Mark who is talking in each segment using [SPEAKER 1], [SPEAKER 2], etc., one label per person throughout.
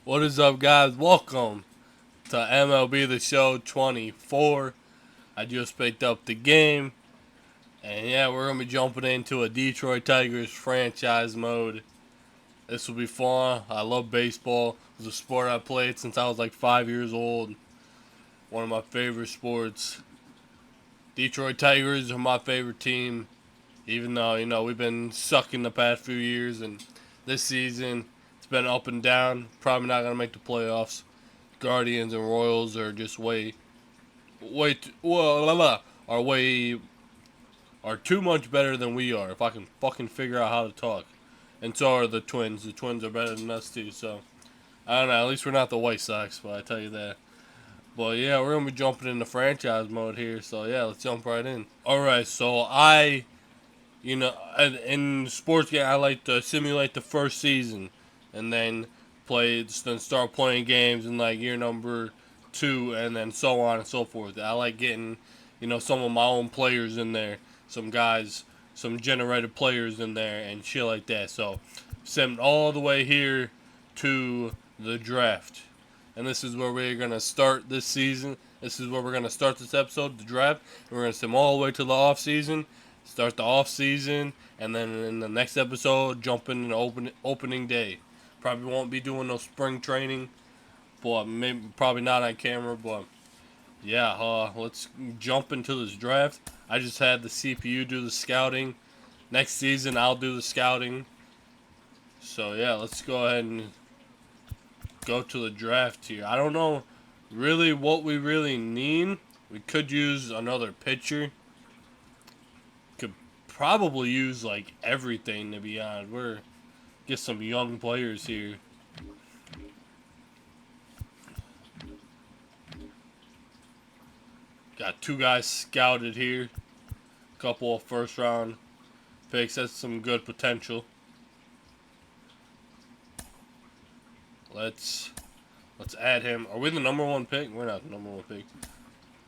[SPEAKER 1] What is up, guys? Welcome to MLB The Show 24. I just picked up the game, and yeah, we're going to be jumping into a Detroit Tigers franchise mode. This will be fun. I love baseball. It's a sport I played since I was like 5 years old. One of my favorite sports. Detroit Tigers are my favorite team, even though, we've been sucking the past few years, and this season it's been up and down. Probably not going to make the playoffs. Guardians and Royals are just are way are too much better than we are. If I can fucking figure out how to talk, and so are the Twins. The Twins are better than us too. So I don't know. At least we're not the White Sox, but I tell you that. But yeah, we're gonna be jumping into franchise mode here. So yeah, let's jump right in. All right. So in sports game, I like to simulate the first season, and then start playing games in like year number 2, and then so on and so forth. I like getting, some of my own players in there, some guys, some generated players in there, and shit like that. So, sent all the way here to the draft, and this is where we're gonna start this season. This is where we're gonna start this episode, the draft. And we're gonna sim all the way to the off season. Start the off season, and then in the next episode, jump in the opening day. Probably won't be doing no spring training, but maybe probably not on camera. But yeah, let's jump into this draft. I just had the CPU do the scouting. Next season, I'll do the scouting. So yeah, let's go ahead and go to the draft here. I don't know really what we really need. We could use another pitcher. Could probably use like everything, to be honest. We're get some young players here. Got 2 guys scouted here. Couple of first round picks. That's some good potential. Let's add him. Are we the number 1 pick? We're not the number 1 pick.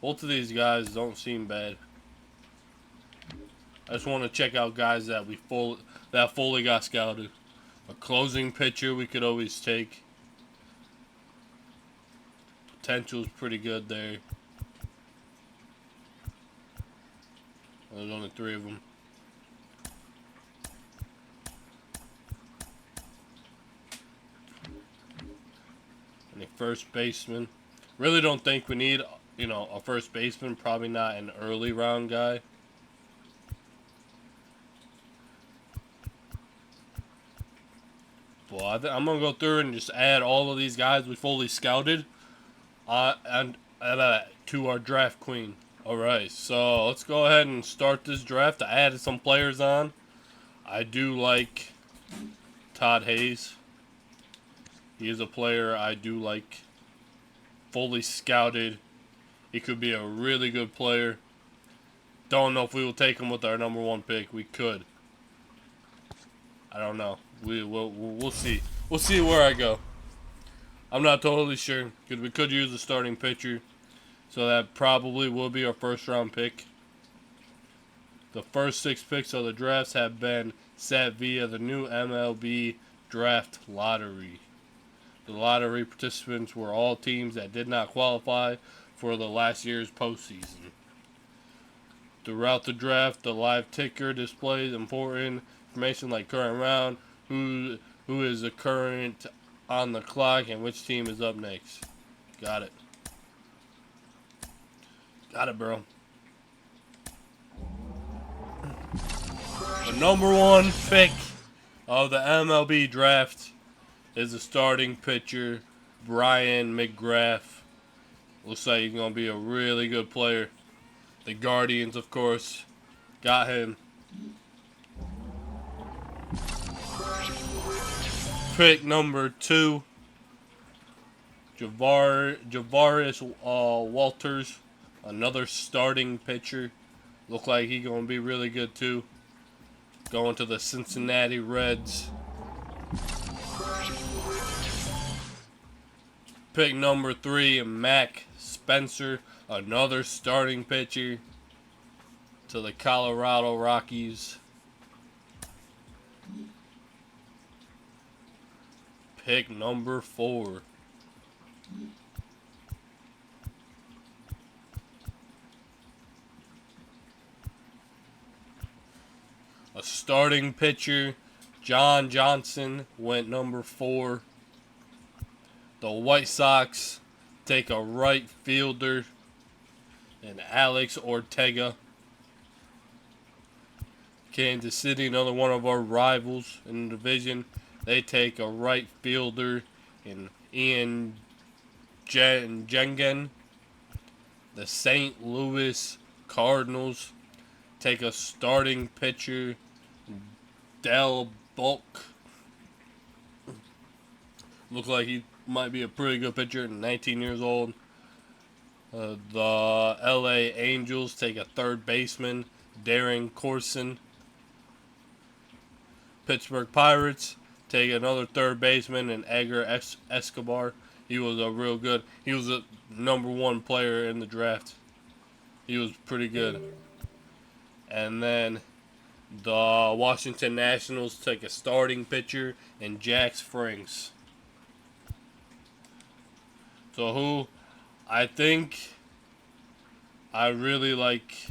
[SPEAKER 1] Both of these guys don't seem bad. I just want to check out guys that fully got scouted. A closing pitcher we could always take. Potential's pretty good there. There's only 3 of them. And a first baseman. Really don't think we need, a first baseman. Probably not an early round guy. Well, I'm going to go through and just add all of these guys we fully scouted to our draft queen. Alright, so let's go ahead and start this draft. I added some players on. I do like Todd Hayes. He is a player I do like. Fully scouted. He could be a really good player. Don't know if we will take him with our number 1 pick. We could. I don't know. We'll see. We'll see where I go. I'm not totally sure, because we could use a starting pitcher. So that probably will be our first round pick. The first 6 picks of the drafts have been set via the new MLB draft lottery. The lottery participants were all teams that did not qualify for the last year's postseason. Throughout the draft, the live ticker displays important information like current round, who is the current on the clock, and which team is up next. Got it. Got it, bro. The number 1 pick of the MLB draft is the starting pitcher, Brian McGrath. Looks like he's going to be a really good player. The Guardians, of course, got him. Pick number 2, Javaris Walters, another starting pitcher. Look like he's going to be really good too. Going to the Cincinnati Reds. Pick number 3, Mac Spencer, another starting pitcher, to the Colorado Rockies. Pick number 4. A starting pitcher, John Johnson, went number 4. The White Sox take a right fielder, and Alex Ortega. Kansas City, another one of our rivals in the division, they take a right fielder in Ian Jengen. The St. Louis Cardinals take a starting pitcher, Del Bulk. Looks like he might be a pretty good pitcher, 19 years old. The LA Angels take a third baseman, Darren Corson. Pittsburgh Pirates take another third baseman, and Edgar Escobar. He was he was a number 1 player in the draft. He was pretty good. And then the Washington Nationals take a starting pitcher, and Jack Springs. So who I think I really like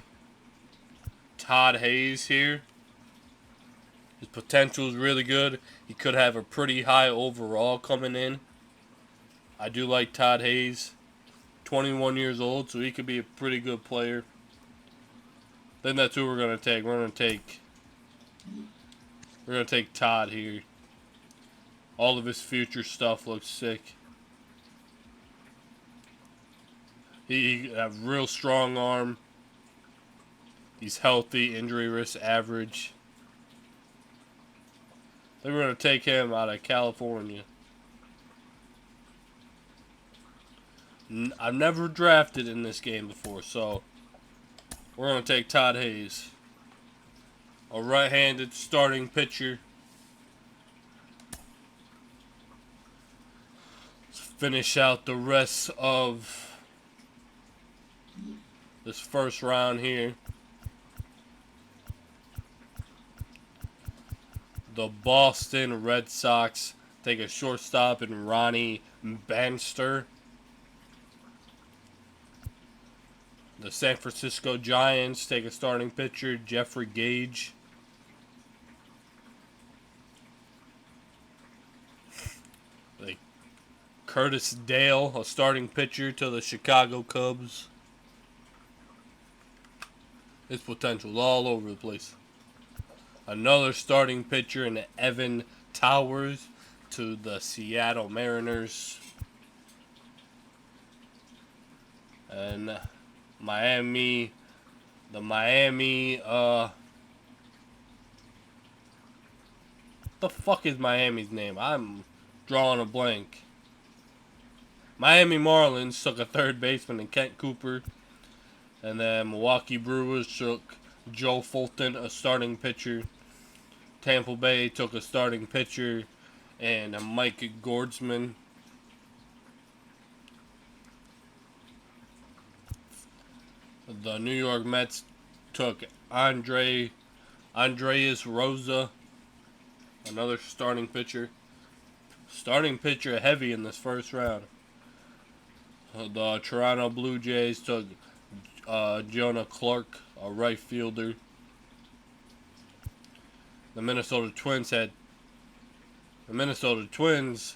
[SPEAKER 1] Todd Hayes here. His potential is really good. He could have a pretty high overall coming in. I do like Todd Hayes. 21 years old, so he could be a pretty good player. Then that's who we're gonna take. We're gonna take Todd here. All of his future stuff looks sick. He has a real strong arm. He's healthy, injury risk average. They were going to take him out of California. I've never drafted in this game before, so we're going to take Todd Hayes. A right-handed starting pitcher. Let's finish out the rest of this first round here. The Boston Red Sox take a shortstop in Ronnie Bannister. The San Francisco Giants take a starting pitcher, Jeffrey Gage. The Curtis Dale, a starting pitcher to the Chicago Cubs. His potential is all over the place. Another starting pitcher in Evan Towers to the Seattle Mariners. And the Miami, the fuck is Miami's name? I'm drawing a blank. Miami Marlins took a third baseman in Kent Cooper. And then Milwaukee Brewers took Joe Fulton, a starting pitcher. Tampa Bay took a starting pitcher and Mike Gordsman. The New York Mets took Andreas Rosa, another starting pitcher. Starting pitcher heavy in this first round. The Toronto Blue Jays took Jonah Clark, a right fielder. The Minnesota Twins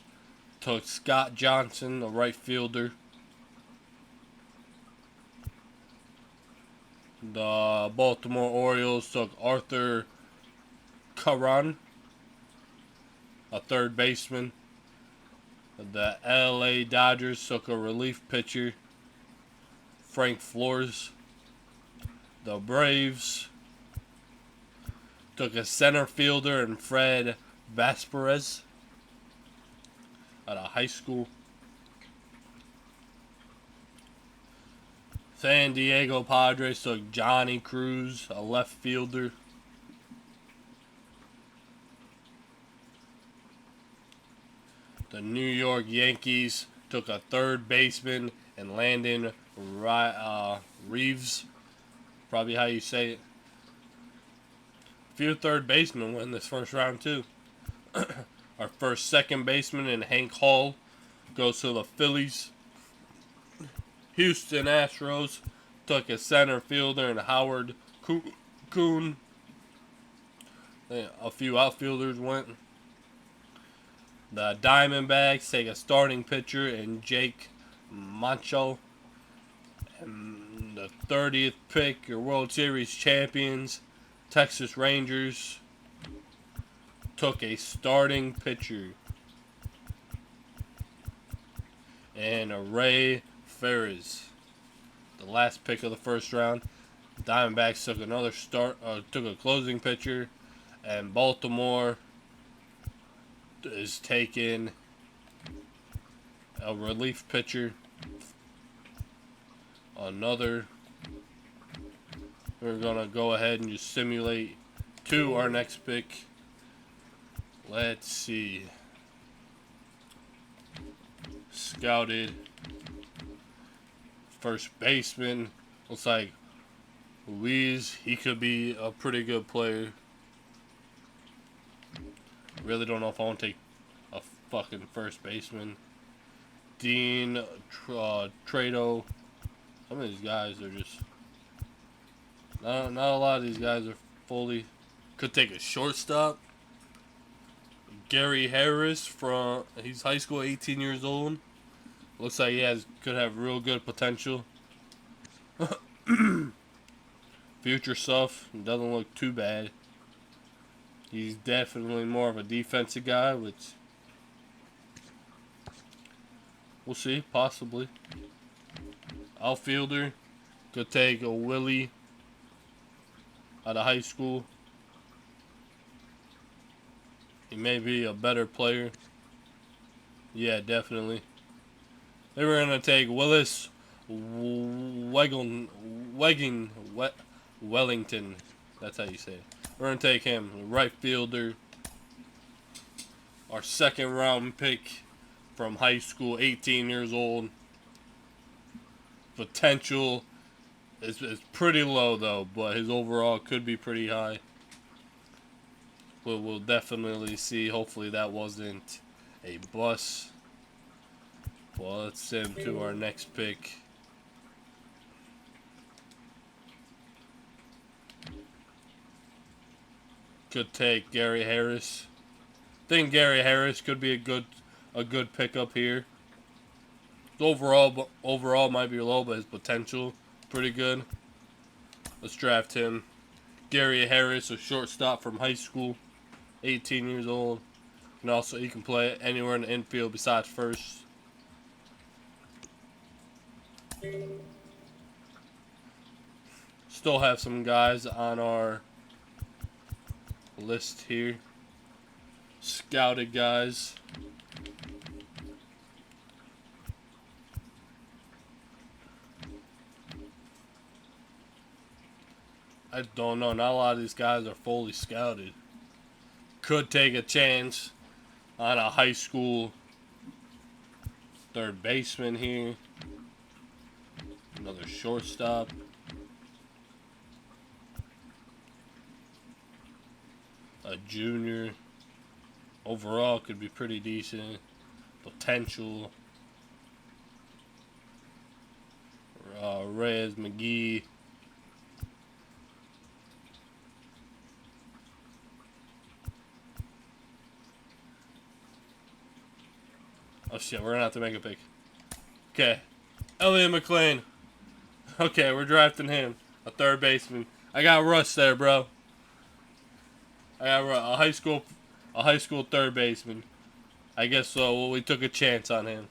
[SPEAKER 1] took Scott Johnson, a right fielder. The Baltimore Orioles took Arthur Caron, a third baseman. The LA Dodgers took a relief pitcher, Frank Flores. The Braves took a center fielder and Fred Vasquez out of high school. San Diego Padres took Johnny Cruz, a left fielder. The New York Yankees took a third baseman and Landon Reeves. Probably how you say it. A few third basemen went in this first round too. Our first second baseman in Hank Hall goes to the Phillies. Houston Astros took a center fielder in Howard Kuhn. A few outfielders went. The Diamondbacks take a starting pitcher in Jake Mancho. And the 30th pick, your World Series champions, Texas Rangers, took a starting pitcher and Ray Ferris. The last pick of the first round, Diamondbacks took a closing pitcher, and Baltimore is taking a relief pitcher. We're gonna go ahead and just simulate to our next pick. Let's see. Scouted first baseman. Looks like Luis. He could be a pretty good player. Really don't know if I want to take a fucking first baseman. Dean Trado. Some of these guys are just not a lot of these guys are fully. Could take a shortstop. Gary Harris he's high school, 18 years old. Looks like could have real good potential. Future stuff doesn't look too bad. He's definitely more of a defensive guy, which we'll see, possibly. Outfielder could take a Willie out of high school. He may be a better player. Yeah, definitely. They were going to take Willis Wellington. That's how you say it. We're going to take him, right fielder. Our second round pick from high school, 18 years old. Potential is pretty low, though, but his overall could be pretty high. We'll definitely see. Hopefully that wasn't a bust. Well, let's send him to our next pick. Could take Gary Harris. Think Gary Harris could be a good pickup here. Overall might be low, but his potential pretty good. Let's draft him. Gary Harris, a shortstop from high school, 18 years old. And also he can play anywhere in the infield besides first. Still have some guys on our list here. Scouted guys. I don't know. Not a lot of these guys are fully scouted. Could take a chance on a high school third baseman here. Another shortstop. A junior. Overall could be pretty decent. Potential. Reyes McGee. Oh shit, we're gonna have to make a pick. Okay. Elliot McLean. Okay, we're drafting him. A third baseman. I got Russ there, bro. I got a high school third baseman. I guess so. Well, we took a chance on him.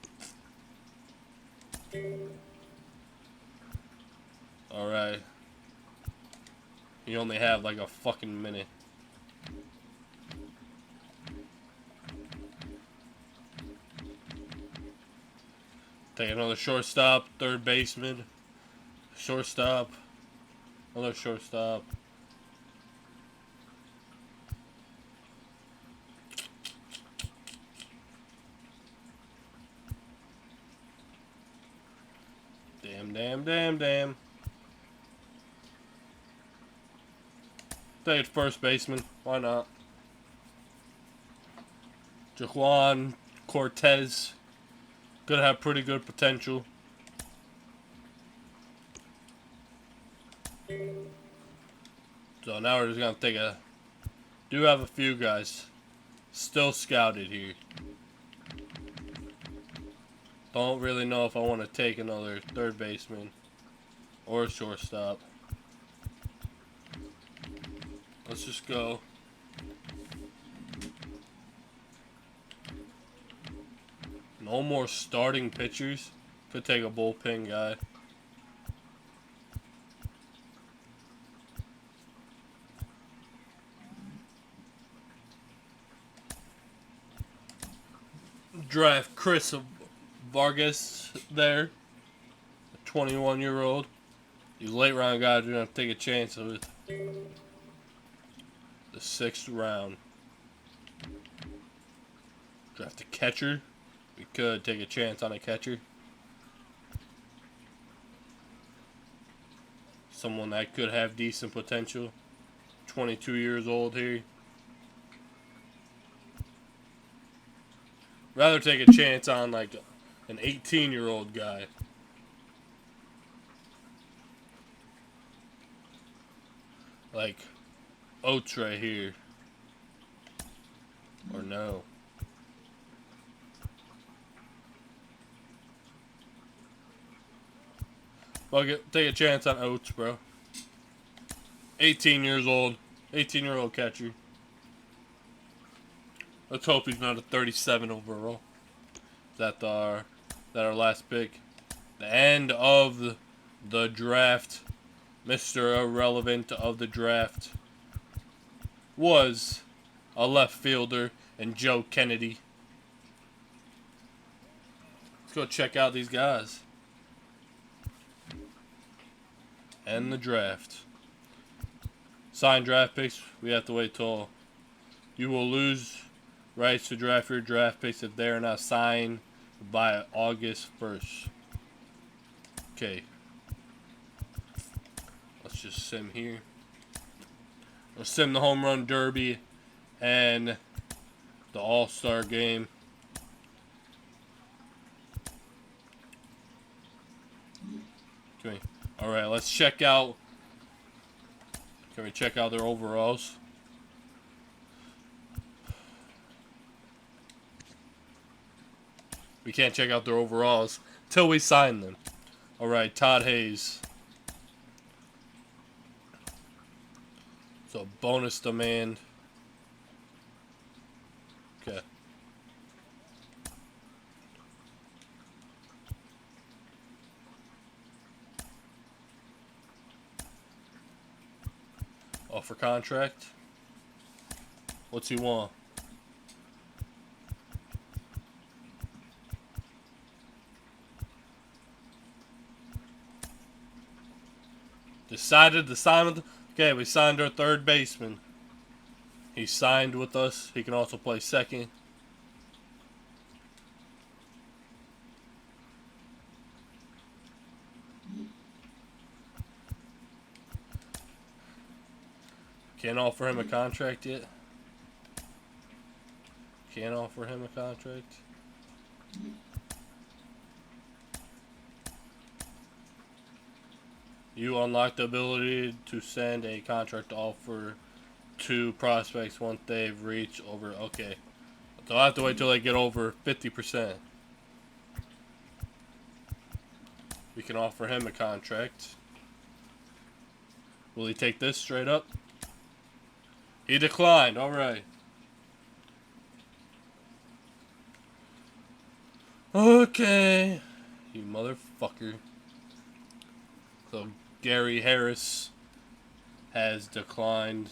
[SPEAKER 1] Alright. You only have like a fucking minute. Take another shortstop, third baseman, shortstop, another shortstop. Damn. Take first baseman. Why not? Jaquan Cortez could have pretty good potential. So now we're just gonna take a. Do have a few guys still scouted here. Don't really know if I want to take another third baseman or shortstop. Let's just go. No more starting pitchers. Could take a bullpen guy. Draft Chris Vargas there. A 21-year-old. These late round guys are going to take a chance with the 6th round. Draft a catcher. We could take a chance on a catcher. Someone that could have decent potential. 22 years old here. Rather take a chance on like an 18-year-old guy. Like Oates right here. Or no. Well, take a chance on Oates, bro. 18 years old. 18-year-old catcher. Let's hope he's not a 37 overall. Is that our last pick? The end of the draft. Mr. Irrelevant of the draft was a left fielder and Joe Kennedy. Let's go check out these guys. And the draft. Signed draft picks, we have to wait till you will lose rights to draft your draft picks if they are not signed by August 1st. Okay. Let's just sim here. Let's sim the home run derby and the All-Star game. Okay. Alright, let's check out. Can we check out their overalls? We can't check out their overalls till we sign them. Alright, Todd Hayes. So bonus demand. Okay. Offer contract. What's he want? Decided to sign with. Okay, we signed our third baseman. He signed with us. He can also play second. Can't offer him a contract yet. Can't offer him a contract. You unlock the ability to send a contract offer to prospects once they've reached over. Okay. So I have to wait till they get over 50%. We can offer him a contract. Will he take this straight up? He declined. Alright. Okay. You motherfucker. So Gary Harris has declined.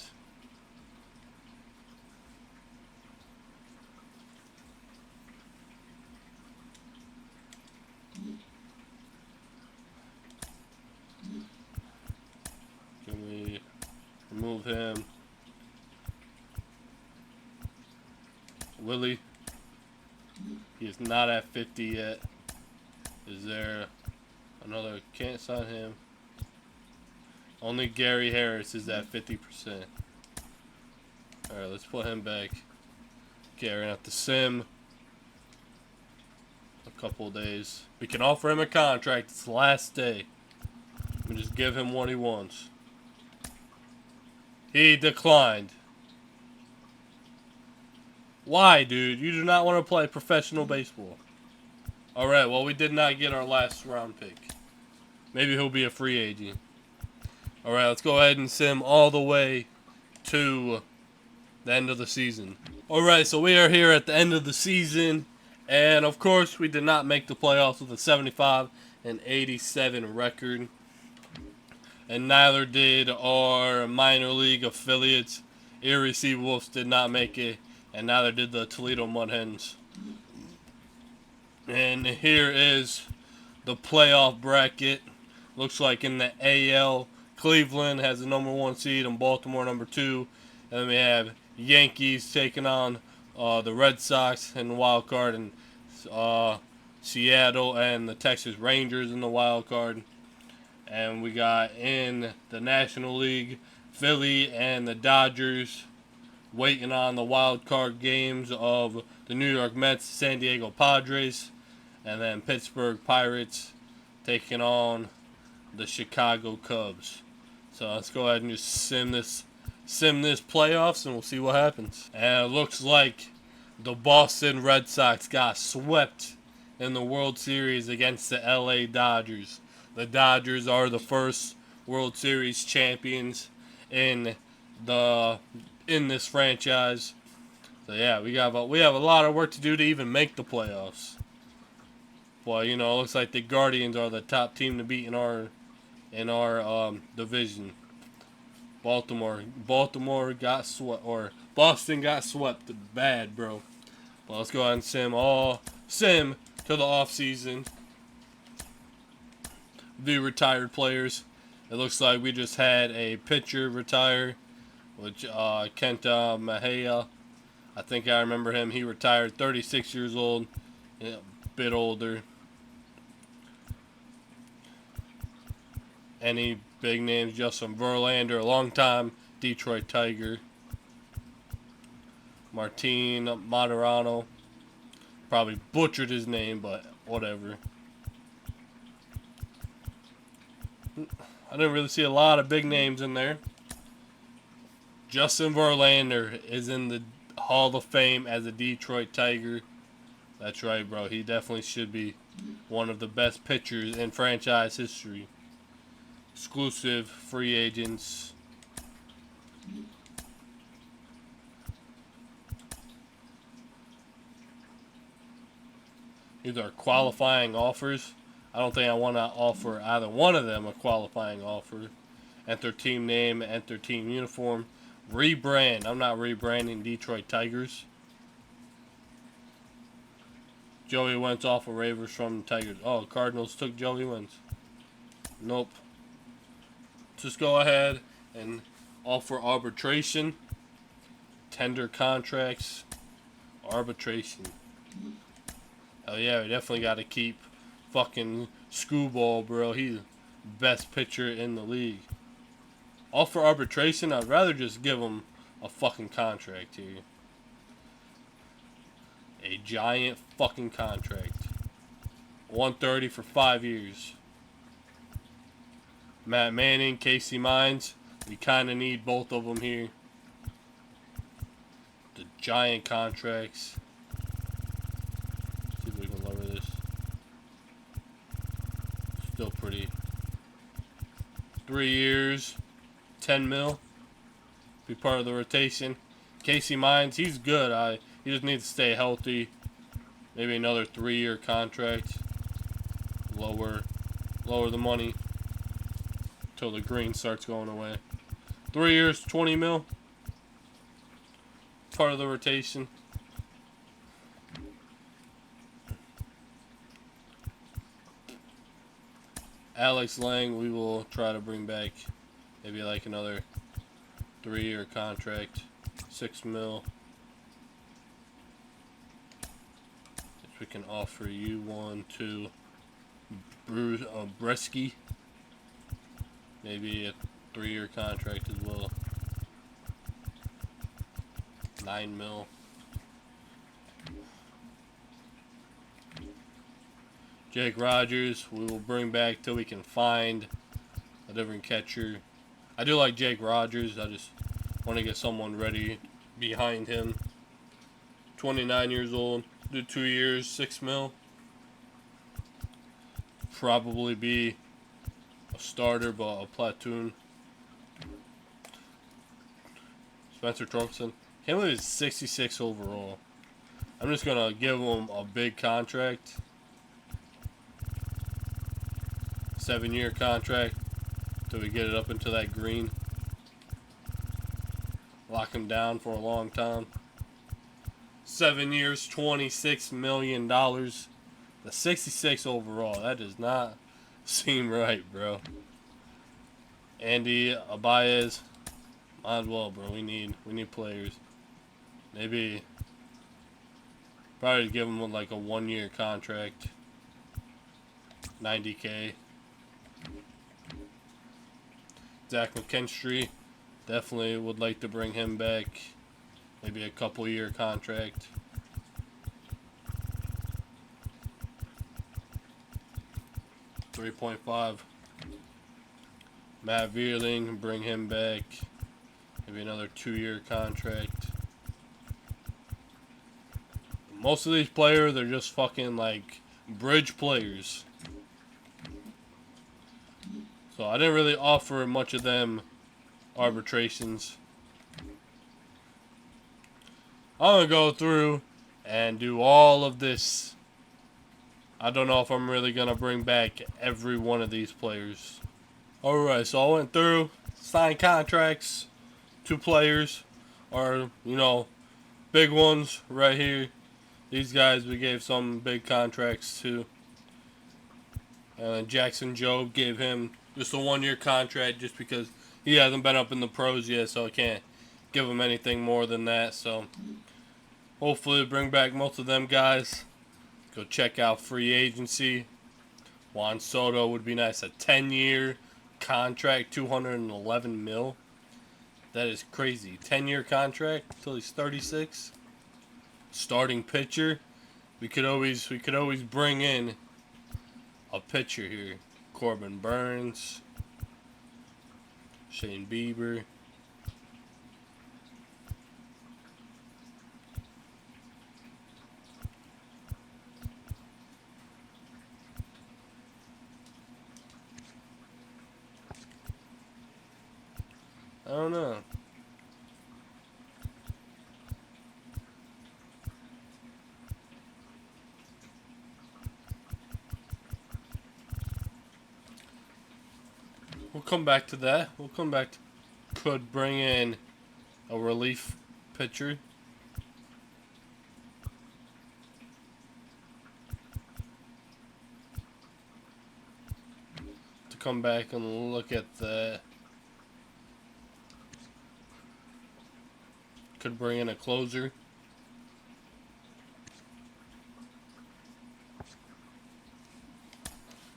[SPEAKER 1] Can we remove him? Willie. He is not at 50 yet. Is there another? Can't sign him. Only Gary Harris is at 50%. Alright, let's put him back. Okay, we're gonna have to sim a couple of days. We can offer him a contract. It's the last day. We just give him what he wants. He declined. Why, dude? You do not want to play professional baseball. Alright, well, we did not get our last round pick. Maybe he'll be a free agent. Alright, let's go ahead and sim all the way to the end of the season. Alright, so we are here at the end of the season. And, of course, we did not make the playoffs with a 75-87 record. And neither did our minor league affiliates. Erie Seawolves did not make it. And neither did the Toledo Mud Hens. And here is the playoff bracket. Looks like in the AL, Cleveland has the #1 seed and Baltimore #2. And then we have Yankees taking on the Red Sox in the wild card, and Seattle and the Texas Rangers in the wild card. And we got in the National League, Philly and the Dodgers waiting on the wild card games of the New York Mets, San Diego Padres, and then Pittsburgh Pirates taking on the Chicago Cubs. So let's go ahead and just sim this playoffs, and we'll see what happens. And it looks like the Boston Red Sox got swept in the World Series against the LA Dodgers. The Dodgers are the first World Series champions in this franchise. So yeah, we have a lot of work to do to even make the playoffs. Well, you know, it looks like the Guardians are the top team to beat in our division. Baltimore got swept, or Boston got swept bad, bro. Well, let's go ahead and sim to the offseason. The retired players. It looks like we just had a pitcher retire, which Kenta Mahea. I think I remember him. He retired, 36 years old, a bit older. Any big names? Justin Verlander, a long-time Detroit Tiger. Martin Moderano. Probably butchered his name, but whatever. I didn't really see a lot of big names in there. Justin Verlander is in the Hall of Fame as a Detroit Tiger. That's right, bro. He definitely should be one of the best pitchers in franchise history. Exclusive free agents. These are qualifying offers. I don't think I want to offer either one of them a qualifying offer. Enter team name, enter team uniform. Rebrand. I'm not rebranding Detroit Tigers. Joey Wentz off of waivers from the Tigers. Oh, Cardinals took Joey Wentz. Nope. Just go ahead and offer arbitration. Tender contracts. Arbitration. Oh yeah, we definitely got to keep fucking Screwball, bro. He's the best pitcher in the league. Offer arbitration, I'd rather just give him a fucking contract here. A giant fucking contract. 130 for 5 years. Matt Manning, Casey Mines. We kind of need both of them here. The giant contracts. See if we can lower this. Still pretty. 3 years, 10 mil. Be part of the rotation. Casey Mines, he's good. He just needs to stay healthy. Maybe another 3-year contract. Lower the money until the green starts going away. 3 years, 20 mil. Part of the rotation. Alex Lang, we will try to bring back maybe like another 3-year contract. 6 mil. If we can offer you one to Bresky. Maybe a 3-year contract as well. 9 mil. Jake Rogers, we will bring back till we can find a different catcher. I do like Jake Rogers. I just want to get someone ready behind him. 29 years old. Do 2 years, $6 million. Probably be a starter, but a platoon. Spencer Torkelson. Can't believe he's 66 overall. I'm just going to give him a big contract. 7-year contract till we get it up into that green. Lock him down for a long time. 7 years, $26 million. The 66 overall. That does not seem right, bro. Andy Abaez. Might as well, bro. We need players. Maybe probably give him like a 1-year contract. $90K. Zach McKinstry. Definitely would like to bring him back. Maybe a couple-year contract. $3.5. Matt Vierling, bring him back. Maybe another 2-year contract. Most of these players are just fucking like bridge players. So I didn't really offer much of them arbitrations. I'm going to go through and do all of this. I don't know if I'm really going to bring back every one of these players. Alright, so I went through, signed contracts. 2 players are, big ones right here. These guys we gave some big contracts to. Jackson Jobe, gave him just a 1-year contract just because he hasn't been up in the pros yet, so I can't give him anything more than that. So hopefully bring back most of them guys. Go check out free agency. Juan Soto would be nice. A 10-year contract, $211 million. That is crazy. 10-year contract until he's 36. Starting pitcher. We could always bring in a pitcher here. Corbin Burns. Shane Bieber. I don't know. We'll come back to that. Could bring in a relief pitcher. To come back and look at that. Could bring in a closer.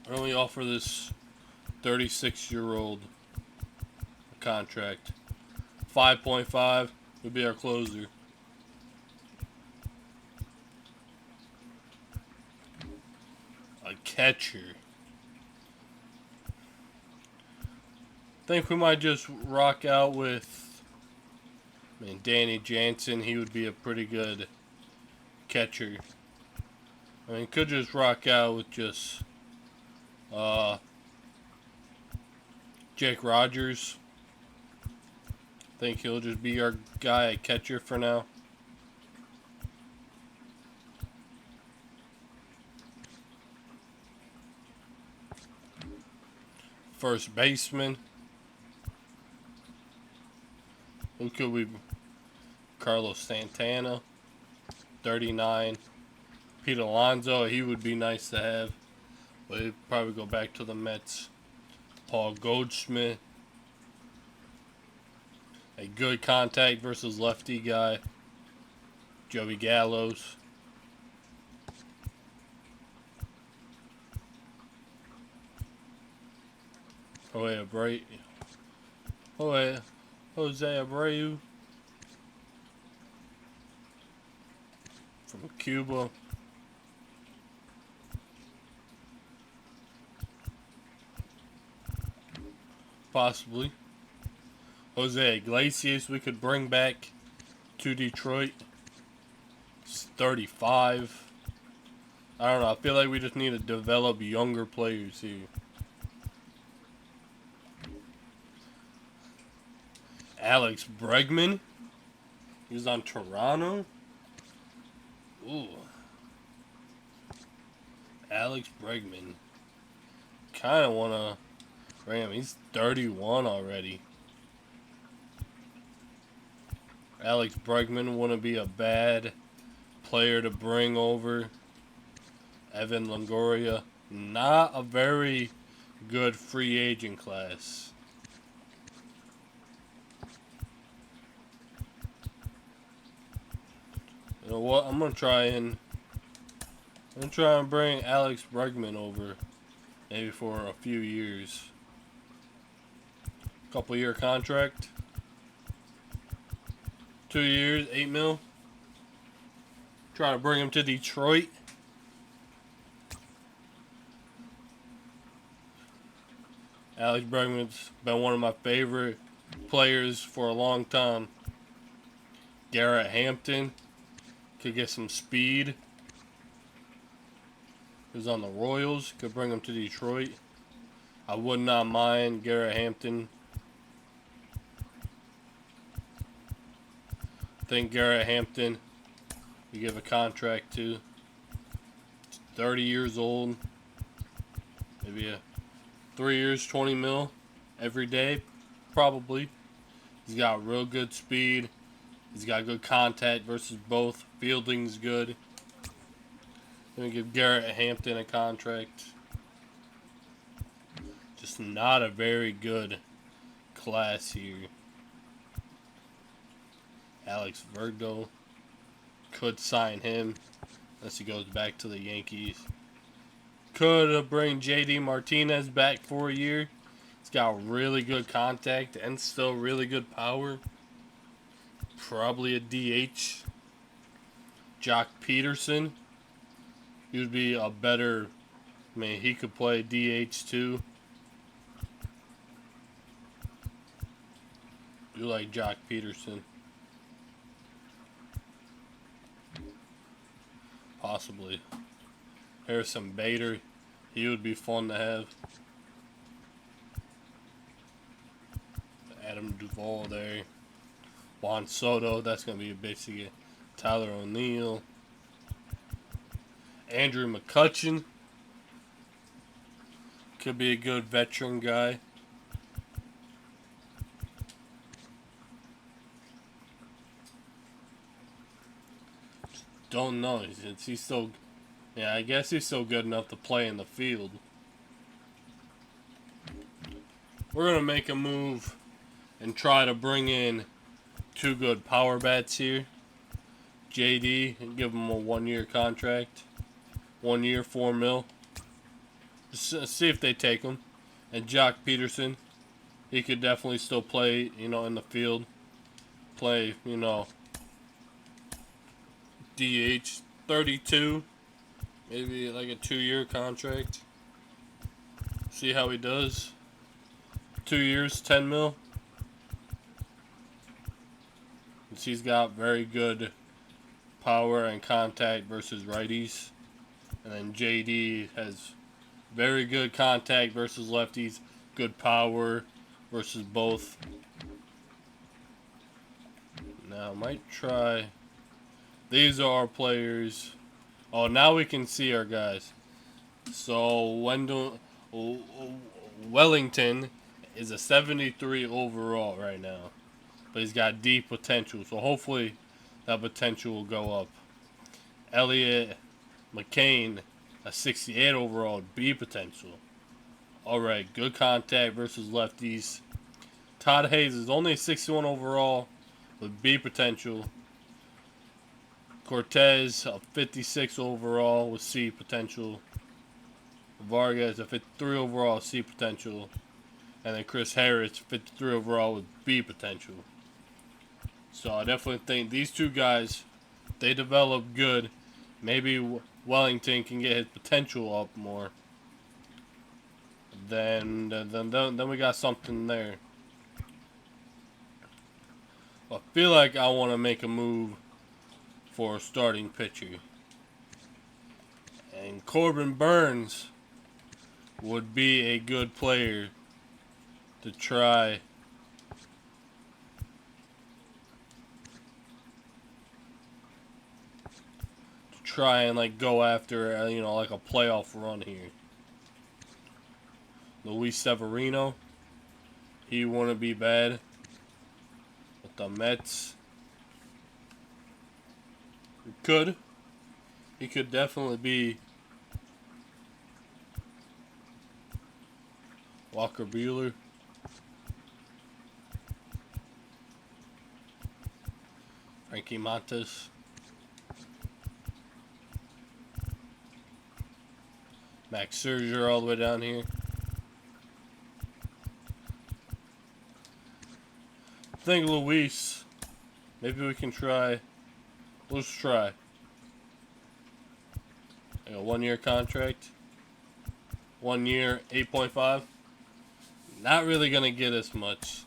[SPEAKER 1] I only offer this 36-year-old contract. 5.5 would be our closer. A catcher. Think we might just rock out with, Danny Jansen. He would be a pretty good catcher. Could just rock out with just Jake Rogers. Think he'll just be our guy at catcher for now. First baseman. Who could we? Carlos Santana, 39. Pete Alonso, he would be nice to have, but he'd probably go back to the Mets. Paul Goldschmidt, a good contact versus lefty guy. Joey Gallows. Jose Abreu from Cuba. possibly. Jose Iglesias we could bring back to Detroit. He's 35. I don't know. I feel like we just need to develop younger players here. Alex Bregman. He was on Toronto. Ooh. Alex Bregman. Kind of want to bring him. He's 31 already. Alex Bregman wouldn't be a bad player to bring over. Evan Longoria. Not a very good free agent class. You know what? I'm gonna try and bring Alex Bregman over, maybe for a few years. Couple year contract. 2 years, 8 mil. Try to bring him to Detroit. Alex Bregman's been one of my favorite players for a long time. Garrett Hampton could get some speed. He was on the Royals. Could bring him to Detroit. I would not mind Garrett Hampton. I think Garrett Hampton you give a contract to. He's 30 years old. Maybe a 3 years, 20 mil every day, probably. He's got real good speed. He's got good contact versus both. Fielding's good. I'm going to give Garrett Hampton a contract. Just not a very good class here. Alex Verdugo could sign him unless he goes back to the Yankees. Could bring JD Martinez back for a year. He's got really good contact and still really good power. Probably a DH. Jock Peterson. He would be a better... I mean, he could play DH too. You like Jock Peterson. Possibly. Harrison Bader. He would be fun to have. Adam Duvall there. Juan Soto. That's going to be basically Tyler O'Neill. Andrew McCutchen. Could be a good veteran guy. Don't know. He's still... Yeah, I guess he's still good enough to play in the field. We're going to make a move and try to bring in 2 good power bats here. JD, and give him a 1-year contract. 1 year, 4 mil. Just see if they take him. And Jock Peterson, he could definitely still play, in the field. Play, DH. 32. Maybe like a 2-year contract. See how he does. 2 years, 10 mil. He's got very good power and contact versus righties. And then JD has very good contact versus lefties. Good power versus both. Now, I might try... These are our players. Oh, now we can see our guys. So, Wellington is a 73 overall right now. But he's got deep potential. So, hopefully, that potential will go up. Elliot McCain, a 68 overall, B potential. Alright, good contact versus lefties. Todd Hayes is only a 61 overall with B potential. Cortez, a 56 overall with C potential. Vargas, a 53 overall, C potential. And then Chris Harris, 53 overall with B potential. So I definitely think these 2 guys, they develop good. Maybe Wellington can get his potential up more. then we got something there. I feel like I want to make a move for a starting pitcher. And Corbin Burns would be a good player to try and like go after, like a playoff run here. Luis Severino, he wouldn't be bad with the Mets. He could definitely be. Walker Buehler. Frankie Montas. Max Scherzer all the way down here. I think Luis, maybe we can try. Let's try. Like a 1-year contract. 1 year, 8.5. Not really going to get us much.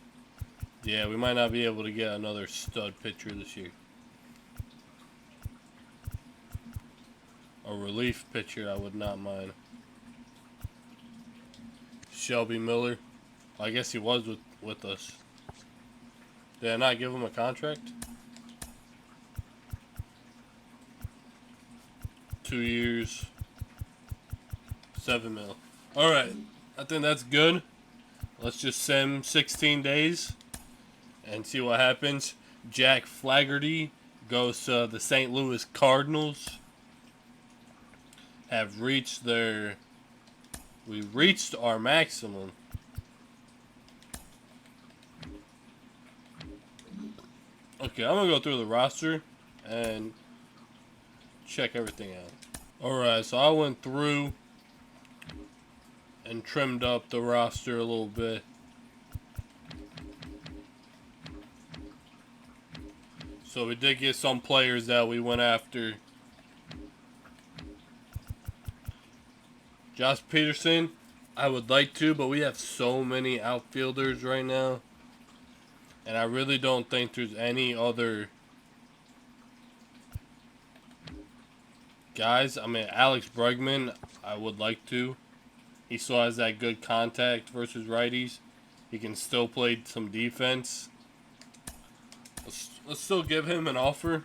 [SPEAKER 1] Yeah, we might not be able to get another stud pitcher this year. A relief pitcher, I would not mind. Shelby Miller. I guess he was with us. Did I not give him a contract? 2 years. 7 mil. Alright. I think that's good. Let's just send 16 days and see what happens. Jack Flaherty goes to the St. Louis Cardinals. Have reached their... We reached our maximum. Okay, I'm going to go through the roster and check everything out. Alright, so I went through and trimmed up the roster a little bit. So we did get some players that we went after. Josh Peterson, I would like to, but we have so many outfielders right now. And I really don't think there's any other guys. I mean, Alex Bregman, I would like to. He still has that good contact versus righties. He can still play some defense. Let's still give him an offer.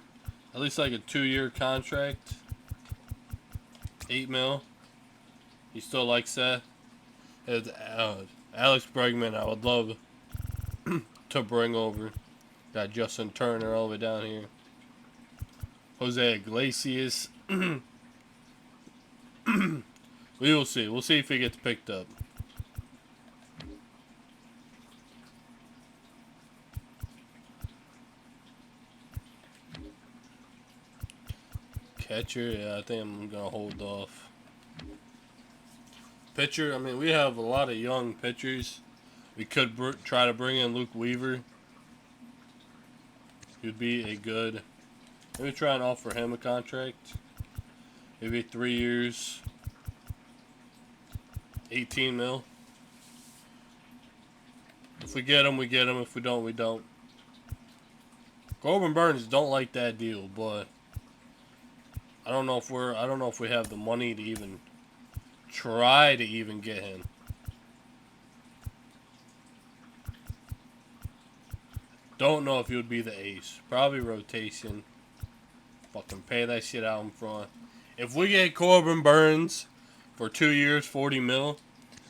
[SPEAKER 1] At least like a 2-year contract. 8 mil. He still likes that. Alex Bregman, I would love to bring over. Got Justin Turner all the way down here. Jose Iglesias. We will see. We'll see if he gets picked up. Catcher, yeah, I think I'm going to hold off. Pitcher, I mean, we have a lot of young pitchers. We could try to bring in Luke Weaver. He'd be a good... Maybe try and offer him a contract. Maybe 3 years. 18 mil. If we get him, we get him. If we don't, we don't. Corbin Burns don't like that deal, but I don't know if we have the money to even try to even get him. Don't know if he would be the ace. Probably rotation. Fucking pay that shit out in front. If we get Corbin Burns for 2 years, 40 mil,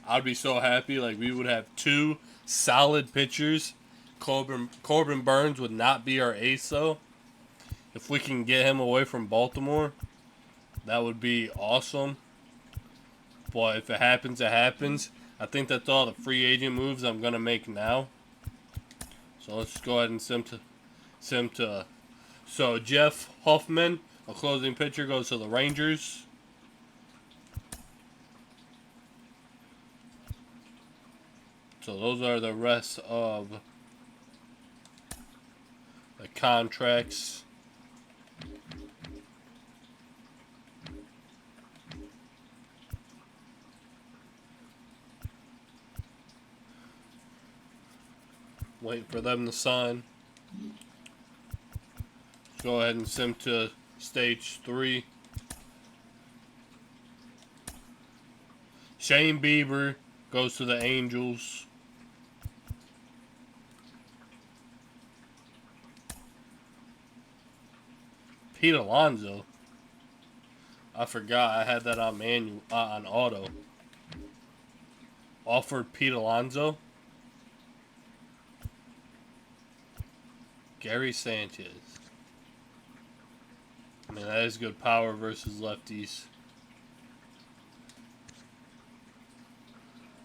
[SPEAKER 1] I'd be so happy. Like, we would have 2 solid pitchers. Corbin Burns would not be our ace, though. If we can get him away from Baltimore, that would be awesome. But if it happens, it happens. I think that's all the free agent moves I'm going to make now. So let's go ahead and sim to. So Jeff Hoffman, a closing pitcher, goes to the Rangers. So those are the rest of the contracts. Waiting for them to sign. Go ahead and sim to stage 3. Shane Bieber goes to the Angels. Pete Alonso. I forgot I had that on on auto. Offered Pete Alonso. Gary Sanchez. I mean, that is good power versus lefties.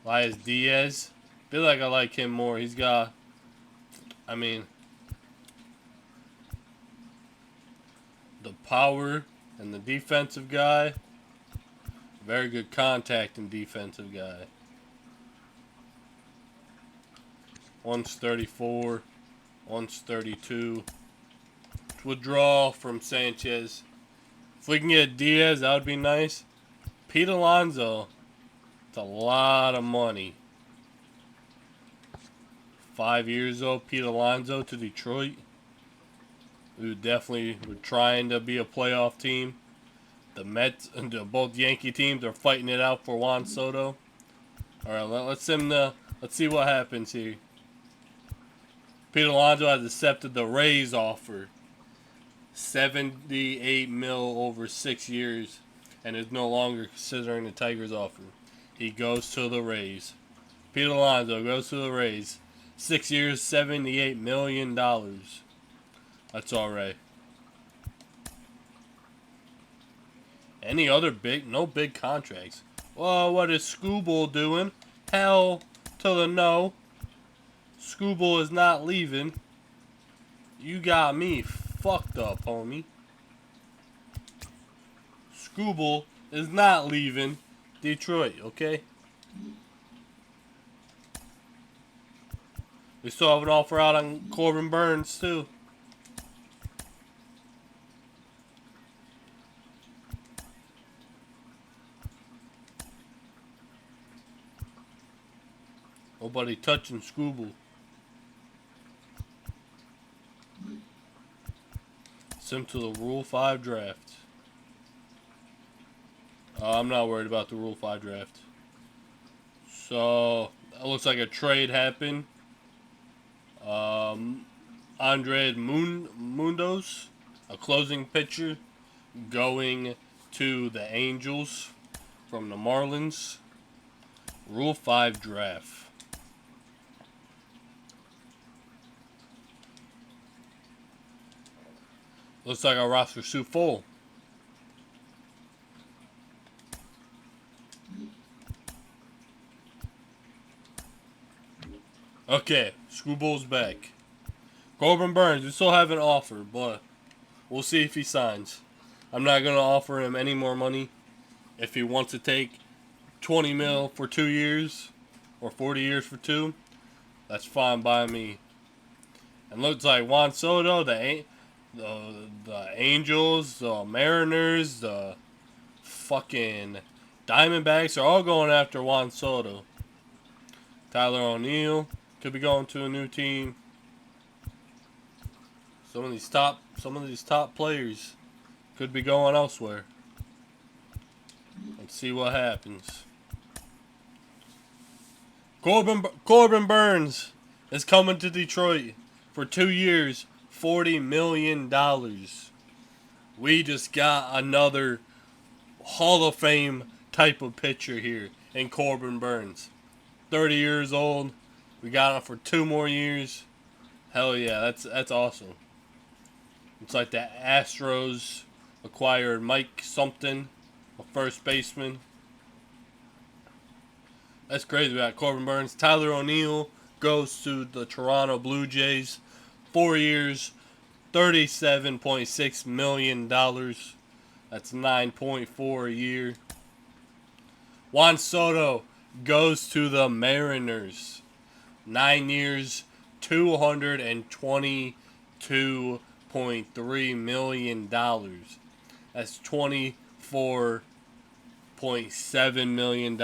[SPEAKER 1] Elias Diaz. Feel like I like him more. He's got, I mean, the power and the defensive guy. Very good contact and defensive guy. One's 34. One's 32. Withdrawal from Sanchez. If we can get Diaz, that would be nice. Pete Alonso. It's a lot of money. 5 years old, Pete Alonso to Detroit. We definitely were trying to be a playoff team. The Mets and both Yankee teams are fighting it out for Juan Soto. All right, let's see what happens here. Pete Alonso has accepted the Rays offer. $78 million over 6 years, and is no longer considering the Tigers' offer. He goes to the Rays. Pete Alonso goes to the Rays. 6 years, $78 million. That's all right. Any other no big contracts. Well, what is Scooble doing? Hell to the no. Scooble is not leaving. You got me fucked up, homie. Scooble is not leaving Detroit, okay? We still have an offer out on Corbin Burns, too. Nobody touching Scooble. Sim to the Rule 5 draft. I'm not worried about the Rule 5 draft. So, it looks like a trade happened. Andre Mundos, a closing pitcher, going to the Angels from the Marlins. Rule 5 draft. Looks like our roster's too full. Okay, Screwball's back. Corbin Burns, we still have an offer, but we'll see if he signs. I'm not going to offer him any more money. If he wants to take 20 mil for 2 years, or 40 years for 2, that's fine by me. And looks like Juan Soto, the Angels, the Mariners, the fucking Diamondbacks are all going after Juan Soto. Tyler O'Neill could be going to a new team. Some of these top players could be going elsewhere. Let's see what happens. Corbin Burns is coming to Detroit for 2 years, $40 million. We just got another Hall of Fame type of pitcher here in Corbin Burns. 30 years old. We got him for 2 more years. Hell yeah, that's awesome. It's like the Astros acquired Mike something, a first baseman. That's crazy. We got Corbin Burns. Tyler O'Neill goes to the Toronto Blue Jays. 4 years, $37.6 million. That's 9.4 a year. Juan Soto goes to the Mariners. 9 years, $222.3 million. That's $24.7 million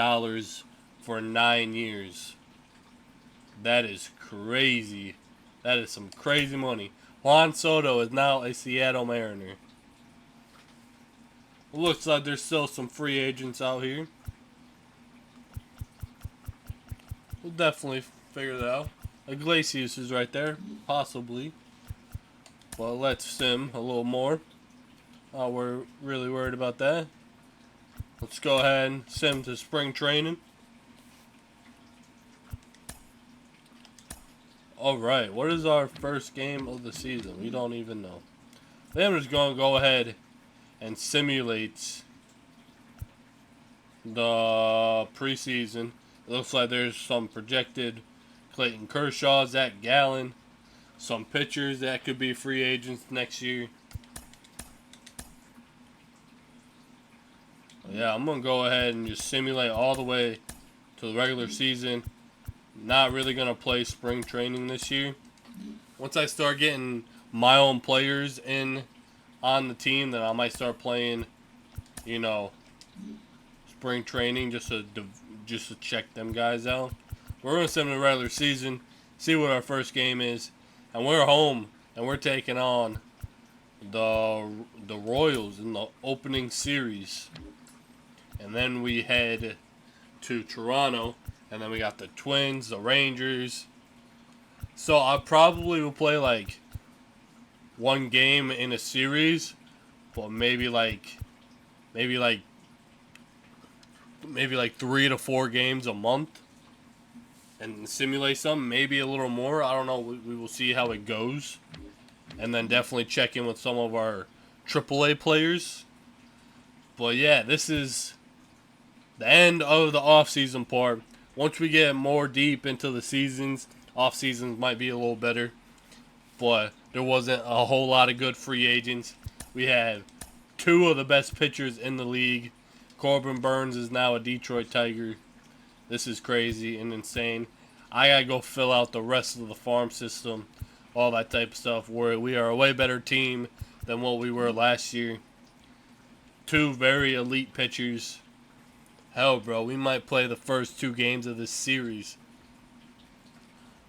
[SPEAKER 1] for 9 years. That is crazy That is some crazy money. Juan Soto is now a Seattle Mariner. Looks like there's still some free agents out here. We'll definitely figure that out. Iglesias is right there, possibly. Well, let's sim a little more. We're really worried about that. Let's go ahead and sim to spring training. Alright, what is our first game of the season? We don't even know. Then I'm just going to go ahead and simulate the preseason. It looks like there's some projected Clayton Kershaw, Zach Gallen, some pitchers that could be free agents next year. Yeah, I'm going to go ahead and just simulate all the way to the regular season. Not really going to play spring training this year. Once I start getting my own players in on the team, then I might start playing, spring training just to check them guys out. We're going to sim the regular season, see what our first game is, and we're home and we're taking on the Royals in the opening series. And then we head to Toronto, and then we got the Twins, the Rangers. So I probably will play like one game in a series, but maybe like 3 to 4 games a month, and simulate some, maybe a little more. I don't know. We will see how it goes, and then definitely check in with some of our AAA players. But yeah, this is the end of the offseason part. Once we get more deep into the seasons, off seasons might be a little better. But there wasn't a whole lot of good free agents. We had 2 of the best pitchers in the league. Corbin Burns is now a Detroit Tiger. This is crazy and insane. I gotta go fill out the rest of the farm system, all that type of stuff. We are a way better team than what we were last year. 2 very elite pitchers. Hell, bro, we might play the first 2 games of this series.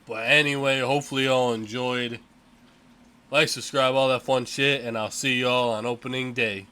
[SPEAKER 1] But anyway, hopefully y'all enjoyed. Like, subscribe, all that fun shit, and I'll see y'all on opening day.